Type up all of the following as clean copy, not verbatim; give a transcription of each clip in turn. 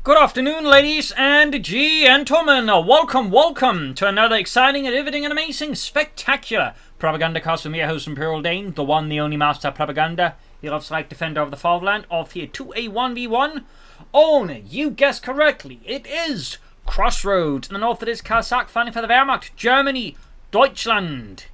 Good afternoon, ladies and gentlemen. Welcome to another exciting, riveting, and amazing, spectacular Propagandacast with me, your host Imperial Dane, the one, the only master of propaganda, the Offside Defender of the Fatherland, off here to a 1v1 on, you guessed correctly, it is Crossroads. In the north it is Caosak, fighting for the Wehrmacht, Germany, Deutschland.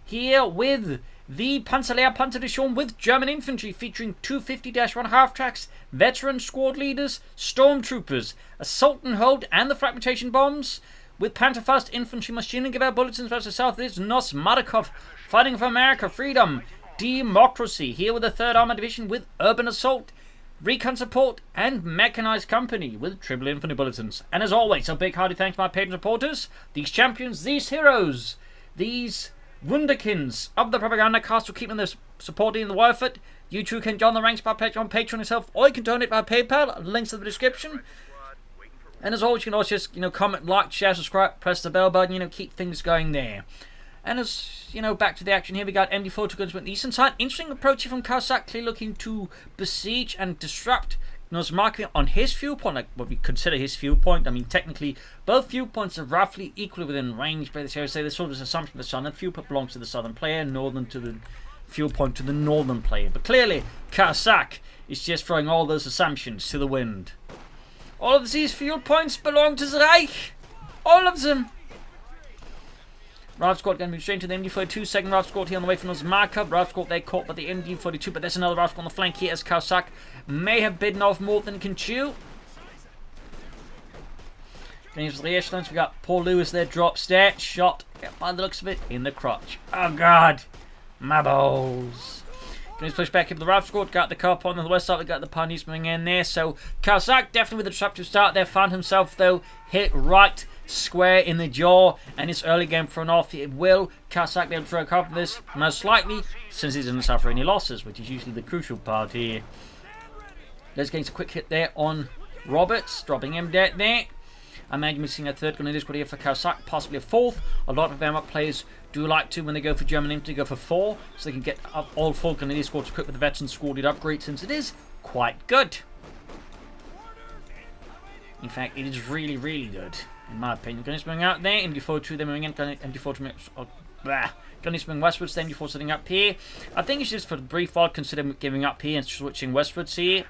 Here with the Panzerlehr Panzerdivision with German infantry, featuring 250-1 half-tracks, veteran squad leaders, stormtroopers, assault and hold, and the fragmentation bombs. With Panzerfaust infantry machine and gewehr bulletins versus south, it is NosMarkov, fighting for America, freedom, democracy. Here with the 3rd Armored Division with urban assault, recon support, and mechanized company with triple infantry bulletins. And as always, a big hearty thanks to my patron supporters, these champions, these heroes, these Wunderkinds of the Propagandacast for keeping this supporting the worth it. You too can join the ranks by pledging on Patreon yourself, or you can donate by PayPal. Links in the description. And as always, you can also just comment, like, share, subscribe, press the bell button. Keep things going there. And as back to the action here, we got MD4 guns with the eastern side. Interesting approach here from Caosak, clearly looking to besiege and disrupt NosMarkov on his viewpoint, like what we consider his viewpoint. I mean, technically, both viewpoints are roughly equally within range, but there's sort of this assumption the southern viewpoint belongs to the southern player, northern to the viewpoint to the northern player. But clearly, Caosak is just throwing all those assumptions to the wind. All of these viewpoints belong to the Reich. All of them. Rav Squad going to move straight to the MD42. Second Rav Squad here on the way from NosMarkov. Rav Squad there caught by the MD42, but there's another Rav Squad on the flank here as Caosak may have bidden off more than can chew. Then here's the Echelons. We got Paul Lewis there, drop stat, shot, by the looks of it, in the crotch. Oh god, my balls. Going to push back here with the Rav Squad. Got the car on the west side. We got the Pioneers moving in there. So Caosak definitely with a disruptive start there. Found himself though hit right square in the jaw, and his early game thrown off. It will Caosak be able to recover this? Most likely, since he doesn't suffer any losses, which is usually the crucial part here. Let's get a quick hit there on Roberts, dropping him dead there. I imagine we're seeing a third grenadier squad here for Caosak, possibly a fourth. A lot of Wehrmacht players do like to, when they go for German infantry, go for 4, so they can get up all 4 grenadier squads equipped with the veteran squaded upgrade, since it is quite good. In fact, it is really, really good, in my opinion. Grenadiers moving out there, MD42 they're moving in, MD4 Grenadiers moving westwards, the MD4 sitting up here. I think it's just for the brief while, consider giving up here and switching westwards here.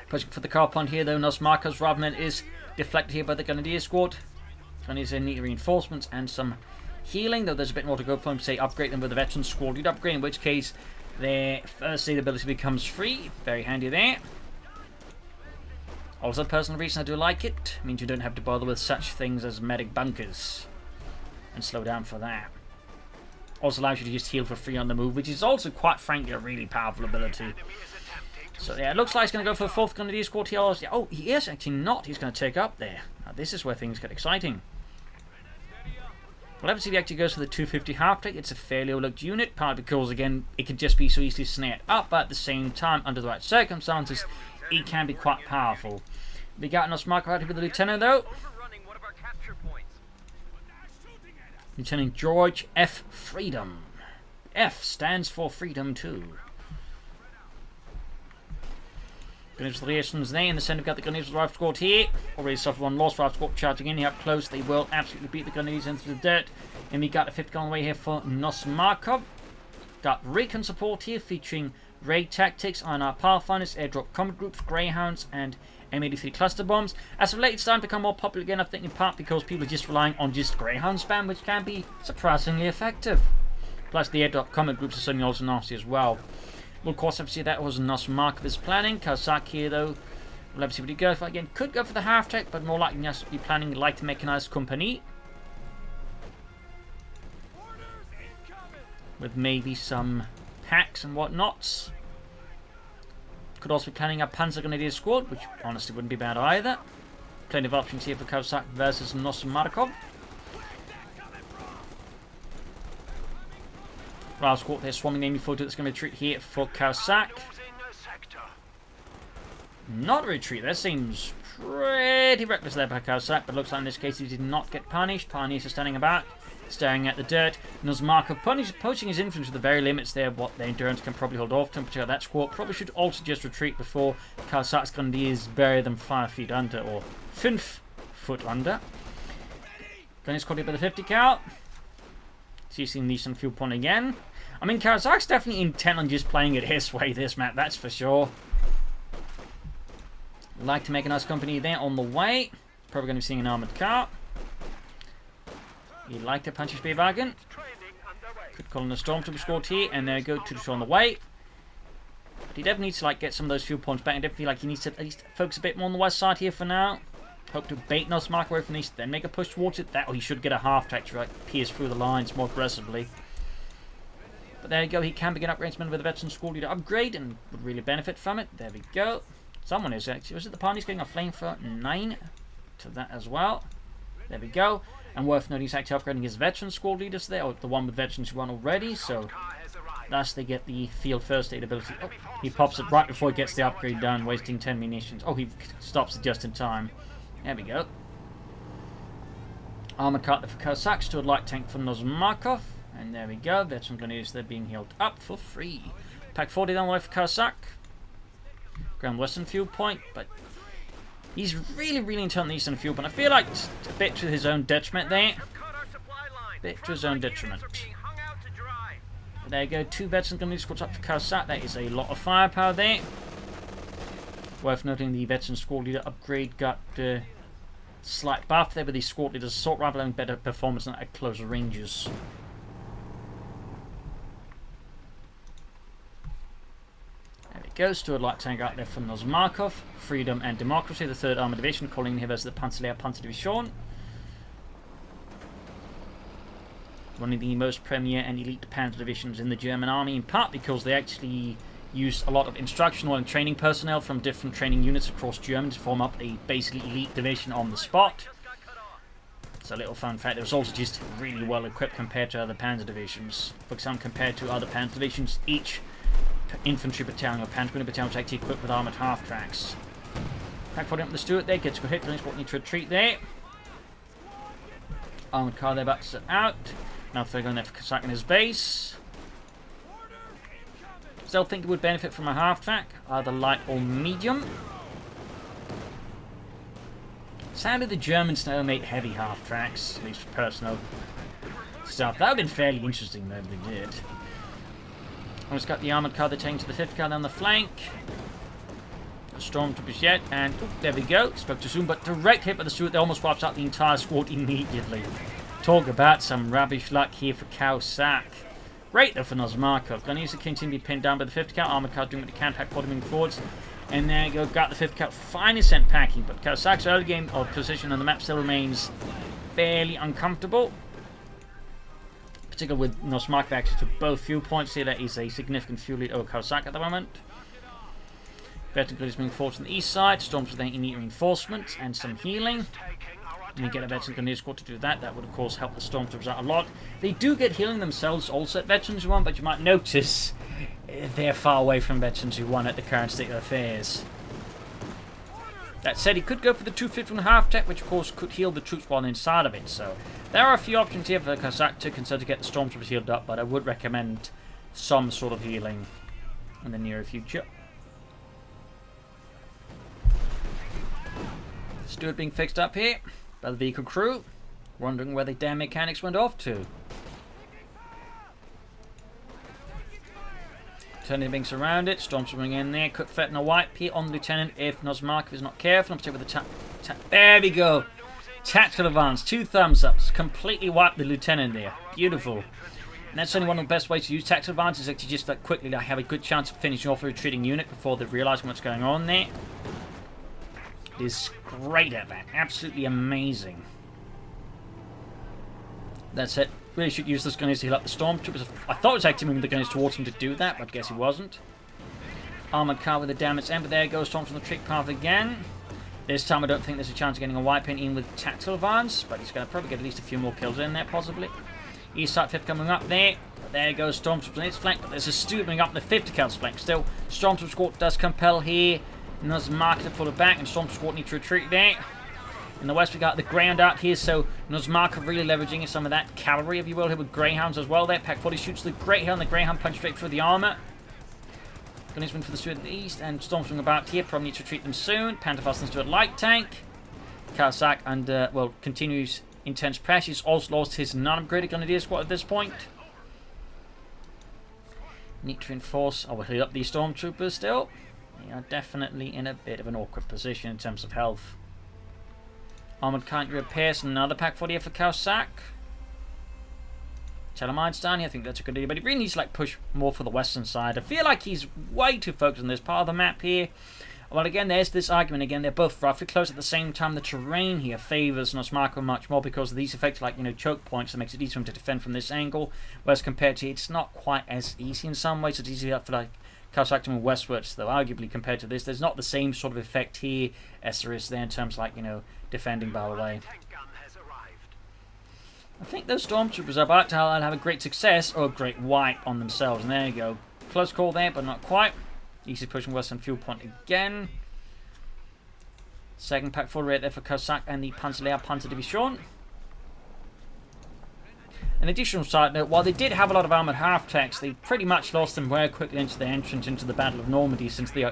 Pushing for the car pond here though, NosMarkov's Ravman is deflected here by the Grenadier squad. Grenadiers need reinforcements and some healing, though there's a bit more to go for him, say upgrade them with the veteran squad lead upgrade, in which case their first aid ability becomes free. Very handy there. Also, personal reason I do like it, means you don't have to bother with such things as medic bunkers and slow down for that. Also allows you to just heal for free on the move, which is also quite frankly a really powerful ability. So yeah, it looks like he's going to go for the 4th Grenadier squad here. Oh, he is actually not. He's going to take up there. Now, this is where things get exciting. Well, let's see if he actually goes for the 250 half-track. It's a fairly overlooked unit, partly because, again, it can just be so easily snared up, but at the same time, under the right circumstances, it can be quite powerful. We got NosMarkov out here with the Lieutenant, though. Lieutenant George F. Freedom. F stands for freedom, too. Grenadiers relations there. In the centre, we've got the Grenadiers Rav Squad here. Already suffered one loss. Rav Squad charging in here up close. They will absolutely beat the Grenadiers into the dirt. And we got a 5th gun away here for NosMarkov. Got Recon support here, featuring raid tactics on our Pathfinders, airdrop combat groups, Greyhounds, and M83 cluster bombs. As of late, it's starting to become more popular again, I think, in part because people are just relying on just Greyhound spam, which can be surprisingly effective. Plus, the airdrop combat groups are certainly also nasty as well. Well, of course, obviously, that was NosMarkov's planning. Caosak here, though, we'll have to see what he goes for. Again, could go for the half-track, but more likely just be planning light mechanized company. With maybe some packs and whatnots. Could also be planning a Panzer Grenadier squad, which honestly wouldn't be bad either. Plenty of options here for Caosak versus NosMarkov. Rav Squad there swarming the MD42 that's going to retreat here for Caosak. Not a retreat, that seems pretty reckless there by Caosak, but looks like in this case he did not get punished. Pioneers are standing about. staring at the dirt. NosMarkov pushing his infantry to the very limits there of what their endurance can probably hold off to. Particularly that squad probably should also just retreat before Caosak's Grenadiers bury them 5 feet under, or 5 foot under. Grenadiers caught it by the 50 cal. Seizing the Eastern fuel point again. I mean, Caosak's definitely intent on just playing it his way this map, that's for sure. Like to make a nice company there on the way. Probably going to be seeing an armoured car. He'd like to punch his speed wagon. Could call in a stormtrooper squad here, and there go to the on the way. But he definitely needs to get some of those fuel points back. I definitely feel like he needs to at least focus a bit more on the west side here for now. Hope to bait NosMarkov away from the east, then make a push towards it. That, or he should get a half track to pierce through the lines more aggressively. But there you go, he can begin upgrading with a veteran squad leader upgrade and would really benefit from it. There we go. Someone is actually, was it the party's getting a flamethrower 9 to that as well. There we go. And worth noting, he's actually upgrading his veteran squad leaders there, or the one with veterans who run already. So thus they get the field first aid ability. Oh, he pops it right before he gets the upgrade done, wasting 10 munitions. Oh, he stops it just in time. There we go. Armored car for Caosak, stood light tank for NosMarkov. And there we go, veteran grenadiers, they're being healed up for free. Pack 40 down the way for Caosak. Ground western fuel point, but he's really intent on the eastern fuel point. I feel like it's a bit to his own detriment there. Bit to his own detriment. But there you go, 2 veteran grenadier squads up for Caosak. That is a lot of firepower there. Worth noting the veteran squad leader upgrade got slight buff there with the squad leader's assault rifle and better performance at closer ranges. There we go, Stuart light tank out there from NosMarkov. Freedom and Democracy, the 3rd Armored Division, calling him as the Panzerlehr Panzer Division. One of the most premier and elite Panzer divisions in the German army, in part because they actually used a lot of instructional and training personnel from different training units across Germany to form up a basically elite division on the spot. It's a little fun fact, it was also just really well equipped compared to other Panzer divisions. For example, compared to other Panzer divisions, each infantry battalion or Panzer battalion was actually equipped with armoured half-tracks. Pack 40 up the Stuart there, gets a good hit, Grenadiers need to retreat there. Armoured car there, about to set out. Now they're going there for Caosak in his base. Still think it would benefit from a half-track, either light or medium. Sadly, the Germans now make heavy half-tracks, at least for personal stuff. That would have been fairly interesting though if they did. Almost got the armoured car they're taking to the 5th car down the flank. Stormtroopers yet, and oh, there we go. Spoke too soon, but direct hit by the Stuart, they almost wipes out the entire squad immediately. Talk about some rubbish luck here for Caosak. Great though for NosMarkov. Gonna use the continue to be pinned down by the 5th cal. Armored car doing what they can, pack 40 moving forwards. And there you go, got the 5th cal finally sent packing. But Caosak's early game of position on the map still remains fairly uncomfortable. Particularly with NosMarkov access to both fuel points here. That is a significant fuel lead over Caosak at the moment. Veteran is moving forward to the east side. Storms with any need reinforcements and some healing. And you get a veteran grenadier squad to do that. That would of course help the stormtroopers out a lot. They do get healing themselves also at Veterans Who Won, but you might notice they're far away from Veterans Who Won at the current state of affairs. That said, he could go for the 250.5 tech, which of course could heal the troops while inside of it. So there are a few options here for Caosak to consider to get the stormtroopers healed up, but I would recommend some sort of healing in the near future. Stuart being fixed up here by the vehicle crew, wondering where the damn mechanics went off to. Lieutenant being surrounded, Stormtrooper in there, could threaten a wipe here on the Lieutenant if NosMarkov is not careful. I'm particularly with the there we go. Tactical advance, 2 thumbs ups, completely wiped the Lieutenant there. Beautiful. And that's only one of the best ways to use tactical advance, is actually just quickly have a good chance of finishing off a retreating unit before they realise what's going on there. Is great at that. Absolutely amazing. That's it. Really should use this gun to heal up the stormtroopers. I thought it was actually moving the guns towards him to do that, but I guess he wasn't. Armored car with the damage end, but there goes Storm from the trick path again. This time I don't think there's a chance of getting a wipe in with tactical advance, but he's going to probably get at least a few more kills in there, possibly. East side 5th coming up there. But there goes Stormtrooper on its flank, but there's a Stuart coming up the 50 cal's flank. Still, Stormtrooper squad does compel here. NosMarkov to pull it back, and Stormtrooper squad need to retreat there. In the west, we got the Greyhound out here, so NosMarkov really leveraging some of that cavalry, if you will, here with Greyhounds as well there. Pack 40 shoots the Greyhound, the Greyhound punch straight through the armor. Gunnisman for the Steward east, and Stormswing about here, probably need to retreat them soon. Pantherfast and Steward light tank. Caosak under, well, continues intense pressure. He's also lost his non-upgraded Grenadier squad at this point. Need to reinforce, we'll heal up these Stormtroopers still. They are definitely in a bit of an awkward position in terms of health. Armored Cavalry repairs, another pack 40 for Caosak. Telemine's down here, I think that's a good idea, but he really needs to like push more for the western side. I feel like he's way too focused on this part of the map here. Well, again, there's this argument again. They're both roughly close at the same time. The terrain here favors NosMarkov much more because of these effects, like, you know, choke points that makes it easier for him to defend from this angle. Whereas compared to, it's not quite as easy in some ways. It's easier for like Caosak to move westwards, though. Arguably compared to this, there's not the same sort of effect here as there is there in terms of, like, you know, defending by the way. I think those Stormtroopers are about to have a great success or a great wipe on themselves. And there you go. Close call there, but not quite. Easy pushing western fuel point again. Second pack full rate there for Caosak and the Panzer Panzer Division. An additional side note, while they did have a lot of armoured half-tracks, they pretty much lost them very quickly into their entrance into the Battle of Normandy, since the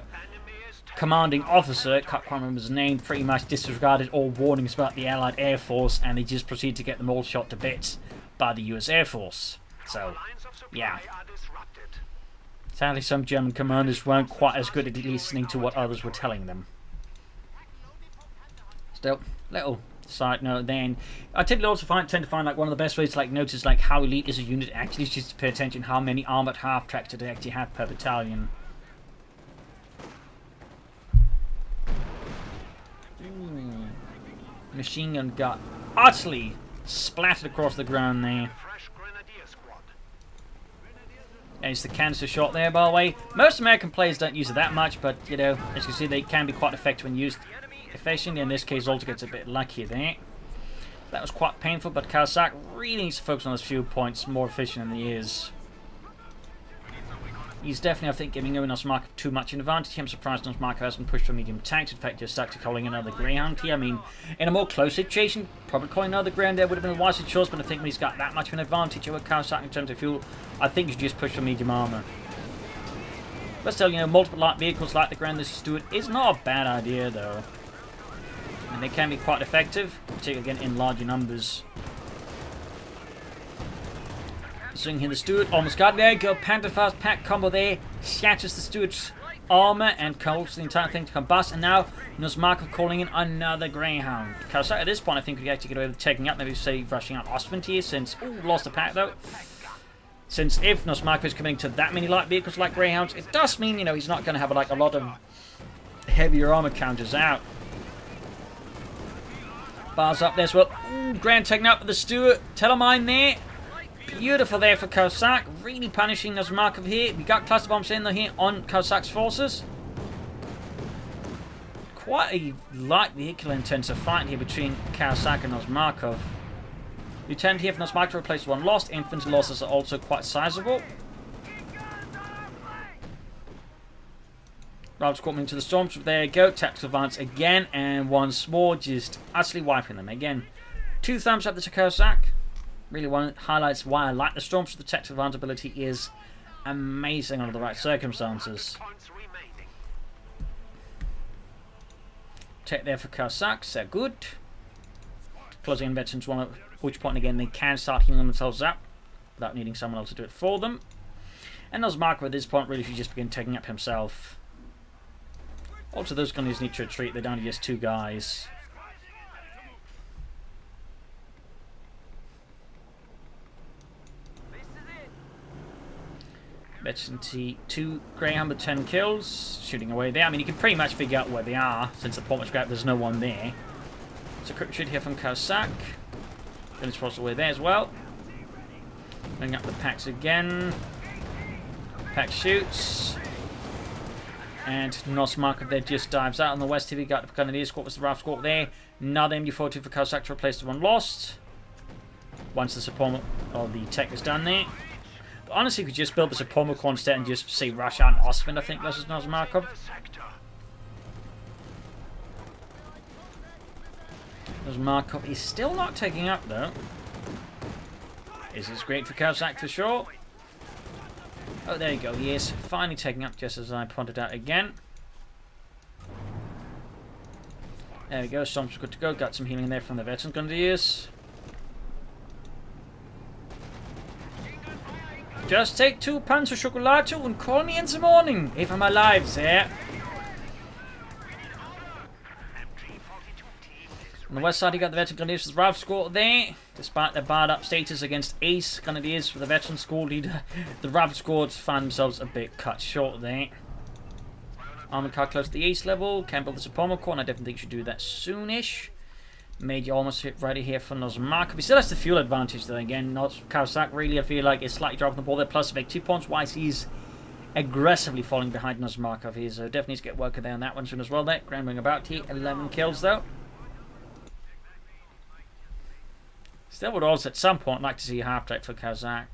commanding officer, can't remember his name, pretty much disregarded all warnings about the Allied Air Force, and they just proceeded to get them all shot to bits by the US Air Force. So, yeah. Sadly, some German commanders weren't quite as good at listening to what others were telling them. Still, little side note then. I typically also tend to find like one of the best ways to like notice like how elite is a unit actually is just to pay attention how many armoured half-tracks they actually have per battalion. Machine gun got utterly splattered across the ground there. There's the canister shot there, by the way. Most American players don't use it that much, but, you know, as you can see, they can be quite effective when used efficiently. In this case, also gets a bit lucky there. That was quite painful, but Caosak really needs to focus on those few points more efficient than he is. He's definitely, I think, giving NosMarkov too much an advantage. I'm surprised NosMarkov hasn't pushed for medium tanks. In fact, just stuck to calling another Greyhound here. I mean, in a more close situation, probably calling another Greyhound there would have been a wiser choice, but I think when he's got that much of an advantage over Caosak in terms of fuel, I think you should just push for medium armour. But still, you know, multiple light vehicles like the Grand Steward is not a bad idea, though. And they can be quite effective, particularly again in larger numbers. Swing here the Steward, almost got there, go Pantherfast pack combo there, shatters the Steward's armor and causes the entire thing to combust, and now NosMarkov calling in another Greyhound. Caosak at this point I think we could actually get away with taking up, maybe say rushing out Infantry here, since, ooh, lost the pack though. Since if NosMarkov is coming to that many light vehicles like Greyhounds, it does mean, you know, he's not going to have like a lot of heavier armor counters out. Bars up there as well. Ooh, Grand taking up with the Steward, Telemine there. Beautiful there for Caosak, really punishing NosMarkov here. We got cluster bombs in there here on Caosak's forces. Quite a light vehicle intensive fight here between Caosak and NosMarkov. Lieutenant here for NosMarkov replaced one lost. Infantry losses are also quite sizable. Rob's caught me into the Stormtrooper. There you go. Tactical advance again, and once more, just utterly wiping them again. 2 thumbs up to Caosak. Really highlights why I like the Stormtrooper. The tactical advance ability is amazing under the right circumstances. Tech there for Caosak, so good. Closing in veterans, one at which point again they can start healing themselves up without needing someone else to do it for them. And NosMarkov at this point really should just begin taking up himself. Also, those gunners need to retreat. They're down to just 2 guys. Veteran 2 Greyhound with 10 kills, shooting away there. I mean, you can pretty much figure out where they are, since the point was grabbed, there's no one there. So quick shoot here from Caosak. Finish force away there as well. Bring up the packs again. Pack shoots. And NosMarkov there just dives out on the west. Here we got the Propagandacaster squad with the Ralph squad there. Another MD-42 for Caosak to replace the one lost. Once the support of the tech is done there. Honestly, we could just build the Supremo Core instead and just say Russia and Ostwind, I think, versus NosMarkov. NosMarkov is still not taking up though. This is great for Caosak for sure. Oh, there you go. He is finally taking up, just as I pointed out again. There we go. Storm's good to go. Got some healing there from the veteran grenadiers. Just take 2 pounds of chocolate and call me in the morning if I'm alive, sir. On the west side, you got the veteran grenadiers with the Ralph squad there. Despite their barred up status against Ace Grenadiers with the veteran squad leader, the Ralph squads find themselves a bit cut short there. Armored car close to the Ace level. Can't build the Suppomo core, and I definitely think you should do that soonish. Made you almost hit ready here for NosMarkov. He still has the fuel advantage though. Again, not Caosak really. I feel like is slightly dropping the ball there. Plus, make 2 points. Wise he's aggressively falling behind NosMarkov. He's definitely needs to get working there on that one soon as well. There, scrambling about here. 11 kills though. Still would also at some point like to see a half track for Caosak.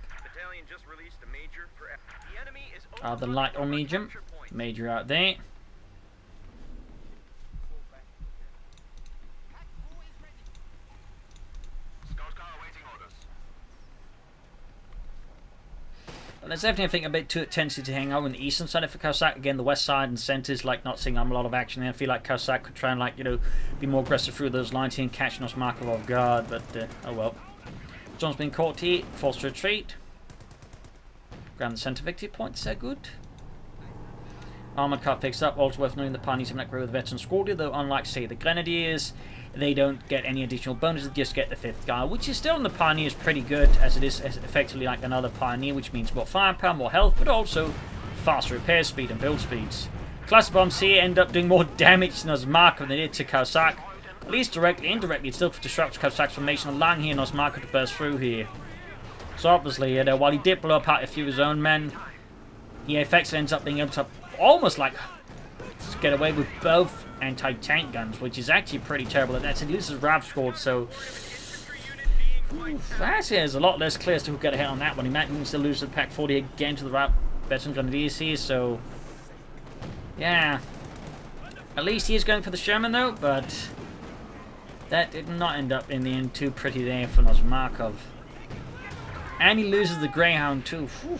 The light or medium. Major out there. There's definitely, I think, a bit too tendency to hang out on the eastern side for Caosak. Again, the west side and centres, like, not seeing a lot of action there. I feel like Caosak could try and, like, you know, be more aggressive through those lines here and catch NosMarkov off guard, but, oh well. John's been caught here, forced to retreat. Grab the centre victory points, they're good. Armoured car picks up, also worth knowing the Pioneers have not great with the veteran squad, though unlike, say, the Grenadiers, they don't get any additional bonuses, just get the 5th guy, which is still in the Pioneers pretty good, as it is effectively like another Pioneer, which means more firepower, more health, but also faster repair speed and build speeds. Cluster bombs here end up doing more damage to NosMarkov than they did to Caosak. At least directly, indirectly, it still disrupts Caosak's formation, allowing here NosMarkov to burst through here. So obviously, while he did blow up a few of his own men, he effectively ends up being able to almost like get away with both anti-tank guns, which is actually pretty terrible. That's at least his Rav scored, so that is a lot less clear as to who got a hit on that one. He might even still lose the pack 40 again to the Rav veteran grenadiers here, so yeah. At least he is going for the Sherman though, but that did not end up in the end too pretty there for NosMarkov. And he loses the Greyhound too. Whew.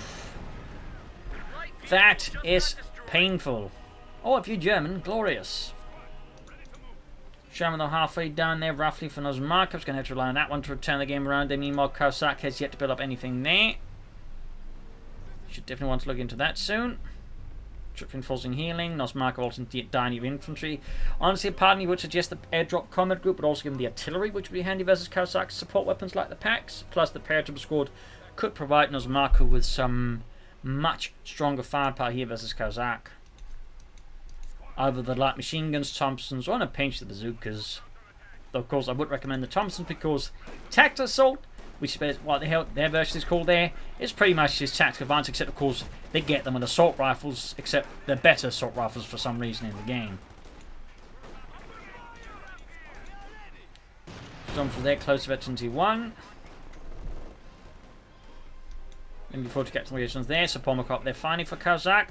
That is painful. Oh, if you're German, glorious. Sherman though halfway down there roughly for NosMarkov's going to have to rely on that one to return the game around. Meanwhile, Caosak has yet to build up anything there. Should definitely want to look into that soon. Troops reinforcing healing. NosMarkov also dying of infantry. Honestly, part of me would suggest the airdrop combat group, but also give them the artillery, which would be handy versus Caosak's support weapons like the packs. Plus, the paratrooper squad could provide NosMarkov with some much stronger firepower here versus Caosak. Either the light machine guns, Thompsons, or on a pinch the bazookas. Though, of course, I would recommend the Thompsons because tactical assault, which is what the hell their version is called there, is pretty much just tactical advance, except of course they get them with assault rifles, except they're better assault rifles for some reason in the game. Storms were there, close to veteran T1. And before to get some reactions there, so Pomokop there finally for Caosak.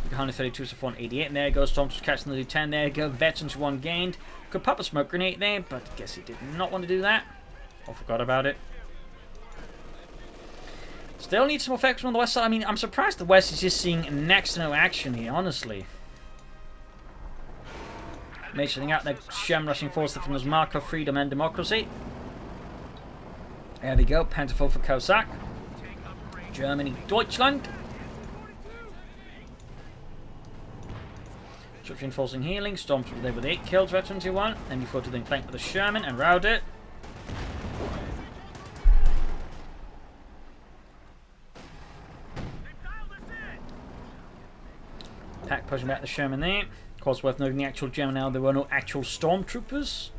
132 to 488, and there goes Stormtroopers catching the 10. There you go, veterans 1 gained. Could pop a smoke grenade there, but I guess he did not want to do that. I forgot about it. Still need some more effects on the west side. I mean, I'm surprised the west is just seeing next to no action here, honestly. Making out there, Shem rushing force from NosMarkov, freedom and democracy. There we go, Pantherful for Caosak. Germany, Deutschland. Troops reinforcing healing. Stormtrooper there with 8 kills, veteran 2-1. Then before to then flank with the Sherman and rout it. Pack pushing back the Sherman there. Of course, worth noting the actual German now, there were no actual Stormtroopers.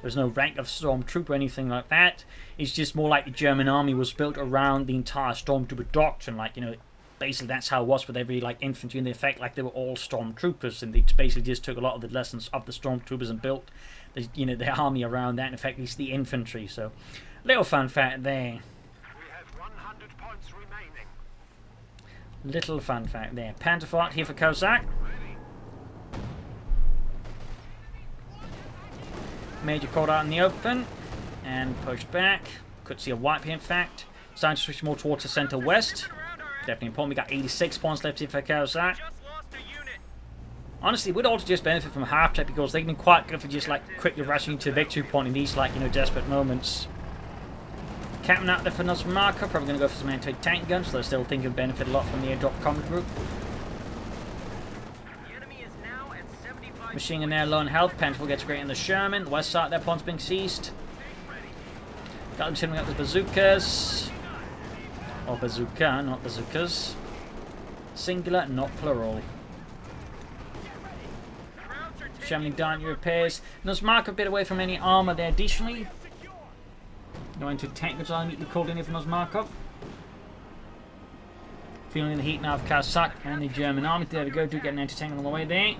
There's no rank of Stormtrooper or anything like that. It's just more like the German army was built around the entire Stormtrooper doctrine. Like, you know, basically that's how it was with every like infantry in the effect, like they were all Stormtroopers, and they basically just took a lot of the lessons of the Stormtroopers and built the, you know, the army around that. In fact, it's the infantry. So, little fun fact there. We have 100 points remaining. Little fun fact there. Pantherfort here for Caosak. Major caught out in the open and pushed back. Could see a wipe here, in fact. Starting to switch more towards the center west. Definitely important. We got 86 points left here for Caosak. Honestly, we'd all just benefit from half tech because they've been quite good for just like quickly rushing to a victory point in these like, you know, desperate moments. Captain out there for NosMarkov, probably going to go for some anti-tank guns, so they're still thinking would benefit a lot from the airdrop command group. Machine gun there, low on health. Penfold gets great in the Sherman. The west side of their point's being seized. Got them shooting out the bazookas. Or bazooka, not bazookas. Singular, not plural. Sherman down your repairs. NosMarkov a bit away from any armor there additionally. No anti-tank guns are neatly called in here for NosMarkov. Feeling the heat now of Caosak and the German army. There we go, do get an anti-tank on the way there.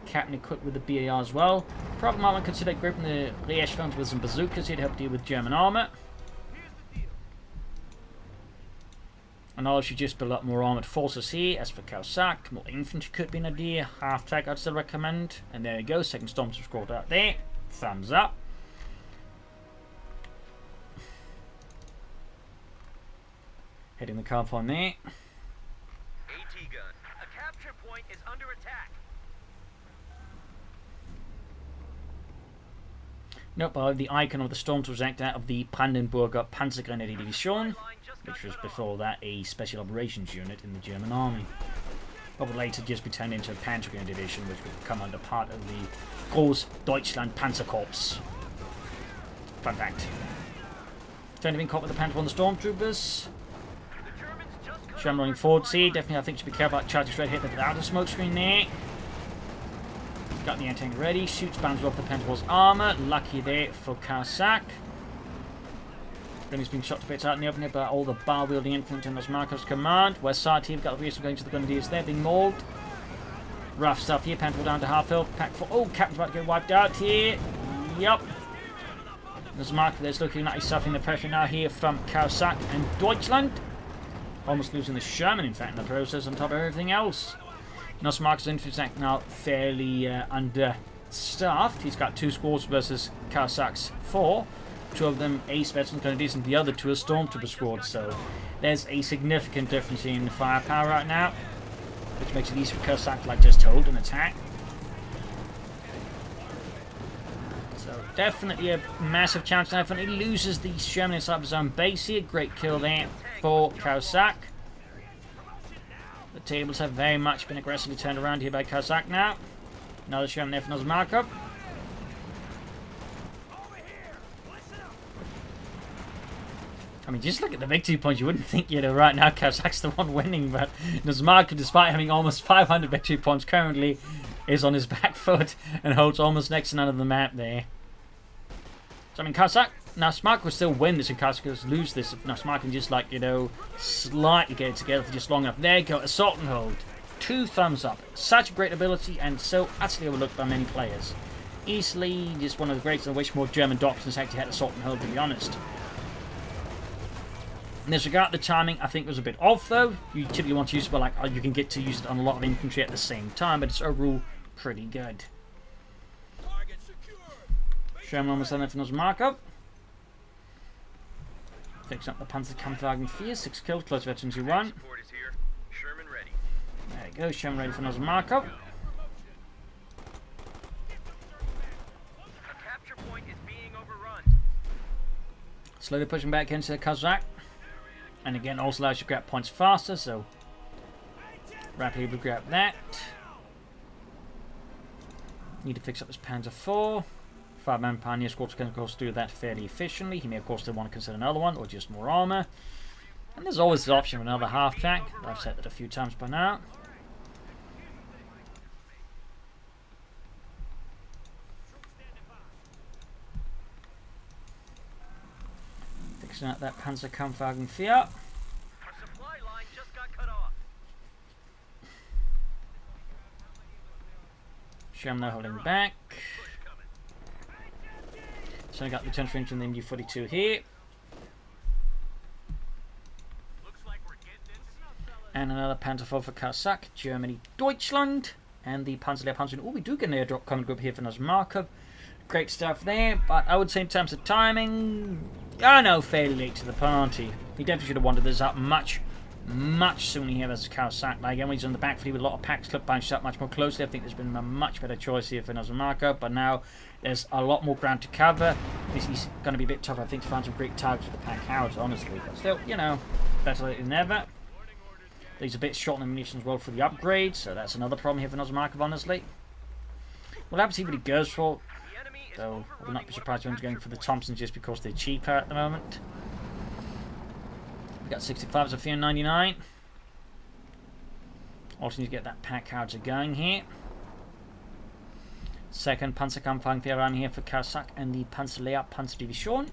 Captain equipped with the BAR as well. Probably might want to consider gripping the rear echelons with some bazookas here to help deal with German armor. And I should just build up more armored forces here. As for Caosak, more infantry could be an idea. Half track I'd still recommend. And there we go, second storm squad out there. Thumbs up. Hitting the car on there. AT gun. A capture point is under attack. Nope, the icon of the Stormtroopers act out of the Brandenburger Panzergrenadier Division, which was before that a special operations unit in the German army. But would later just be turned into a Panzergrenadier Division, which would come under part of the Großdeutschland Panzerkorps. Fun fact. Turning to being caught with the Panther on the Stormtroopers. Sherman running forward, see, definitely I think should be careful about charging straight hit without a smoke screen there. Got the anti-tank ready, shoots bounces off the Pentafor's armor. Lucky there for Caosak. Then he's being shot to bits out in the open by all the bar-wielding infantry under NosMarkov's command. West side team got the reason going to the Grenadiers there, being mauled. Rough stuff here, Pentafor down to half health. Pack for Captain's about to get wiped out here. Yup. NosMarkov there's looking like he's suffering the pressure now here from Caosak and Deutschland. Almost losing the Sherman, in fact, in the process on top of everything else. NosMarkov's infantry now fairly understaffed. He's got 2 squads versus Caosak's 4. 2 of them ace veteran grenadiers and the other 2 are stormtrooper squads. So there's a significant difference in firepower right now, which makes it easy for Caosak, like just hold and attack. So definitely a massive chance now. He loses the Sherman inside of his own base here. Great kill there for Caosak. The tables have very much been aggressively turned around here by Caosak now. Another Sherman there for NosMarkov. I mean, just look at the victory points. You wouldn't think, you know, right now Caosak's the one winning, but NosMarkov, despite having almost 500 victory points currently, is on his back foot and holds almost next to none of the map there. So, I mean, NosMarkov will still win this and Caosak will lose this if NosMarkov can just, like, you know, slightly get it together for just long enough. There you go, assault and hold. 2 thumbs up. Such a great ability and so utterly overlooked by many players. Easily just one of the greatest. I wish more German doctrines actually had assault and hold, to be honest. In this regard, the timing I think was a bit off though. You typically want to use it, but like you can get to use it on a lot of infantry at the same time, but it's overall pretty good. Sherman almost done there for NosMarkov. Fixing up the Panzerkampfwagen 4, 6 kills, close veterans 1. There you go, Sherman ready for NosMarkov. Slowly pushing back into Caosak. And again, also allows you to grab points faster, so rapidly we grab that. Need to fix up his Panzer 4. 5-man Pioneer squad can of course do that fairly efficiently. He may of course still want to consider another one, or just more armor. And there's always the option of another half track. I've said that a few times by now. Fixing out that Panzerkampfwagen 4. Our supply line just got cut off. Sherman now holding back. So I got the 10th Infantry and the MU-42 here. And another Panzer 4 for Caosak, Germany, Deutschland. And the Panzerlehr Panzer. Oh, we do get an airdrop command group here for NosMarkov. great stuff there, but I would say in terms of timing, I know, fairly late to the party. He definitely should have wanted this up much sooner here versus Caosak. Like, again, when he's on the back foot with a lot of packs clip bunched up much more closely, I think there's been a much better choice here for NosMarkov, but now there's a lot more ground to cover. He's going to be a bit tougher, I think, to find some great targets for the pack house, honestly. But still, you know, better late than never. He's a bit short on ammunition as well for the upgrade, so that's another problem here for NosMarkov, honestly. We'll have to see what he goes for, though I would not be surprised when he's going for the Thompsons just because they're cheaper at the moment. We've got 65s of 99. Also need to get that pack howitzer going here. Second Panzerkampfwagen here for Caosak and the Panzerlehr Panzerdivision.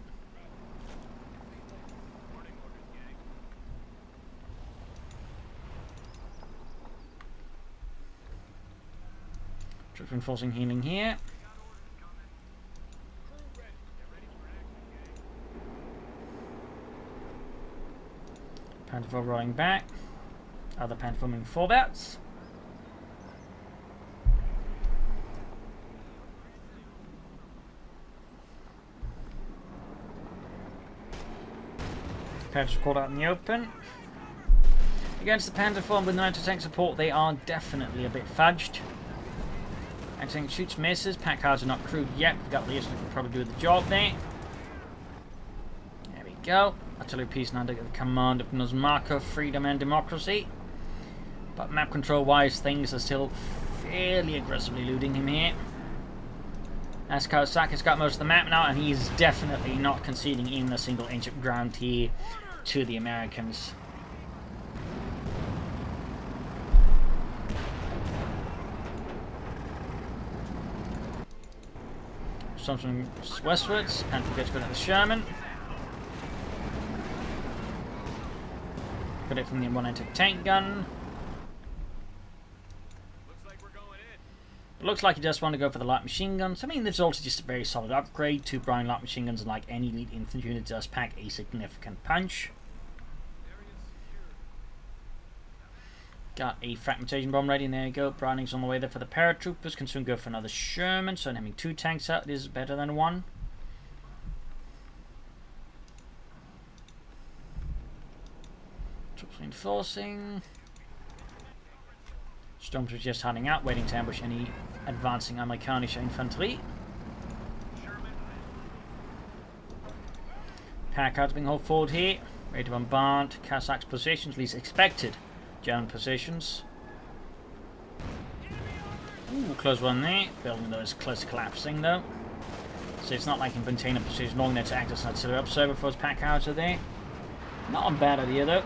Troops reinforcing healing here. Panther 4 rolling back. Other Panther 4 moving forwards. Panther called out in the open. Against the Panther 4 with no anti-tank support, they are definitely a bit fudged. Anti-tank shoots, misses. Pack cards are not crewed yet. We've got the issue that can probably do the job there. There we go. Artillery piece now under the command of NosMarkov, Freedom and Democracy. But map control wise, things are still fairly aggressively eluding him here. As Caosak has got most of the map now, and he's definitely not conceding even a single inch of ground here to the Americans. Something westwards, Panther gets good at the Sherman. Got it from the 1 anti-tank gun. Looks like he does want to go for the light machine guns. I mean, this is also just a very solid upgrade. 2 Browning light machine guns, and like any elite infantry unit, does pack a significant punch. Got a fragmentation bomb ready, and there you go. Browning's on the way there for the paratroopers. Can soon go for another Sherman, so having 2 tanks out is better than 1. Troops reinforcing. Stormtroopers just hiding out, waiting to ambush any advancing Amerikanische Infantry. Packard's being hauled forward here, ready to bombard Caosak's positions, at least expected German positions. Ooh, close one there. Building though is close to collapsing though. So it's not like he can maintain a position long enough to act as an artillery observer for his pack howitzer there. Not a bad idea though.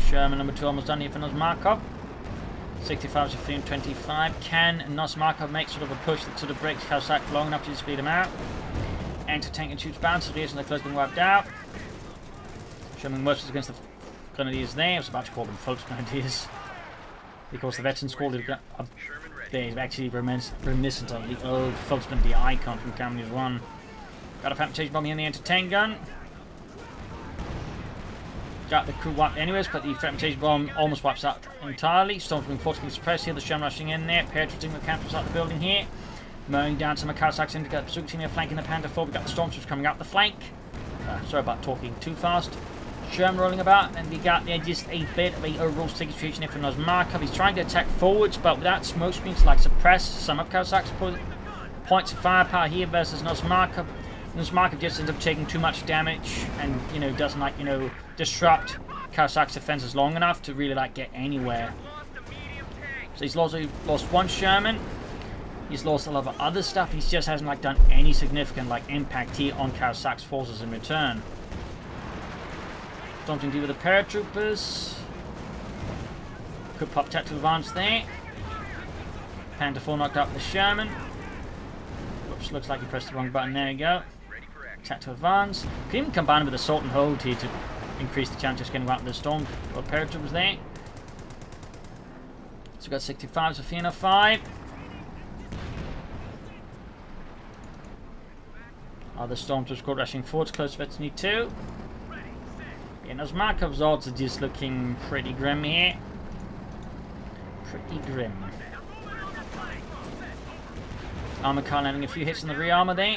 Sherman number 2 almost done here for NosMarkov. 65 to 325. Can NosMarkov make sort of a push that sort of breaks Caosak for long enough to speed him out? Anti-tank and shoots bouncers, and the close being wiped out. Sherman works against the grenadiers there. I was about to call them Folks Grenadiers, because the veterans called it they're actually reminiscent of the old Folks Grenadier icon from Cameron's 1. Got a fragmentation bomb here in the anti-tank gun. Got the crew wiped anyways, but the fragmentation bomb almost wipes out entirely. Storms being forcibly suppressed here. The Sherman rushing in there. Paratroopers with campers out the building here. Mowing down some of Caosak's in to get the pursuit team here flanking the Panther 4. We've got the Stormtroopers coming out the flank. Sorry about talking too fast. Sherman rolling about, and we got there just a bit of a overall situation here for NosMarkov. He's trying to attack forwards, but without smoke screens to like suppress some of Caosak's points of firepower here versus NosMarkov. NosMarkov just ends up taking too much damage, and doesn't disrupt Caosak's defenses long enough to really get anywhere. So he's lost 1 Sherman. He's lost a lot of other stuff. He just hasn't done any significant impact here on Caosak's forces in return. Something to do with the paratroopers. Could pop tactical advance there. Panther 4 knocked out the Sherman. Whoops, looks like he pressed the wrong button. There you go. Tactical advance. Could even combine with assault and hold here to increase the chance of getting out of the storm. Got paratroopers there. So we've got 65 to 305. Other stormtroopers squad rushing forwards, close to Veteran 2. Yeah, NosMarkov's odds are just looking pretty grim here. Pretty grim. Armor car landing a few hits in the rear armor there.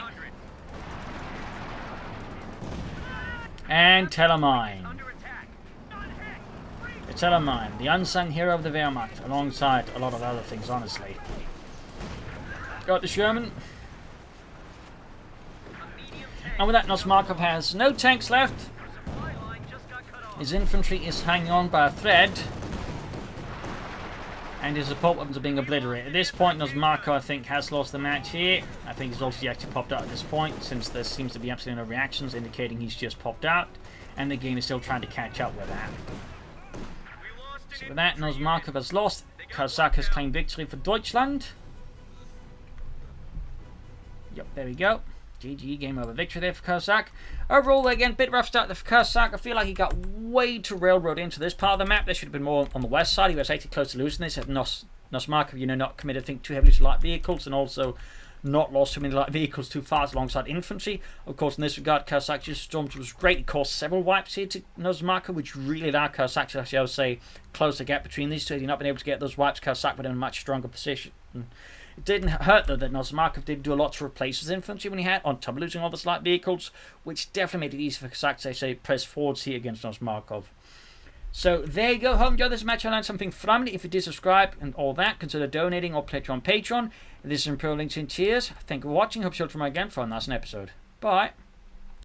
And Telemine. The Telemine, the unsung hero of the Wehrmacht, alongside a lot of other things, honestly. Got the Sherman. And with that, NosMarkov has no tanks left. His infantry is hanging on by a thread. And his support weapons are being obliterated. At this point, NosMarkov, I think, has lost the match here. I think he's also actually popped out at this point, since there seems to be absolutely no reactions indicating he's just popped out. And the game is still trying to catch up with that. So with that, NosMarkov has lost. Caosak has claimed victory for Deutschland. Yep, there we go. GG, game over, victory there for Caosak. Overall, again, bit rough start for Caosak. I feel like he got way too railroad into this part of the map. There should have been more on the west side. He was actually close to losing this. Had NosMarkov, you know, not committed, I think, too heavily to light vehicles, and also not lost too many light vehicles too fast alongside infantry. Of course, in this regard, Caosak just stormed was great. He caused several wipes here to NosMarkov, which really allowed Caosak to actually, I would say, close the gap between these two. Had he not been able to get those wipes, Caosak would have been in a much stronger position. It didn't hurt, though, that NosMarkov did do a lot to replace his infantry when he had, on top of losing all the light vehicles, which definitely made it easy for Caosak to, say, press forwards here against NosMarkov. So there you go. Hope you enjoyed this match. I learned something from it. If you did subscribe and all that, consider donating or pledge on Patreon. This is Imperial Links in Cheers. Thank you for watching. Hope you'll come again for a nice episode. Bye.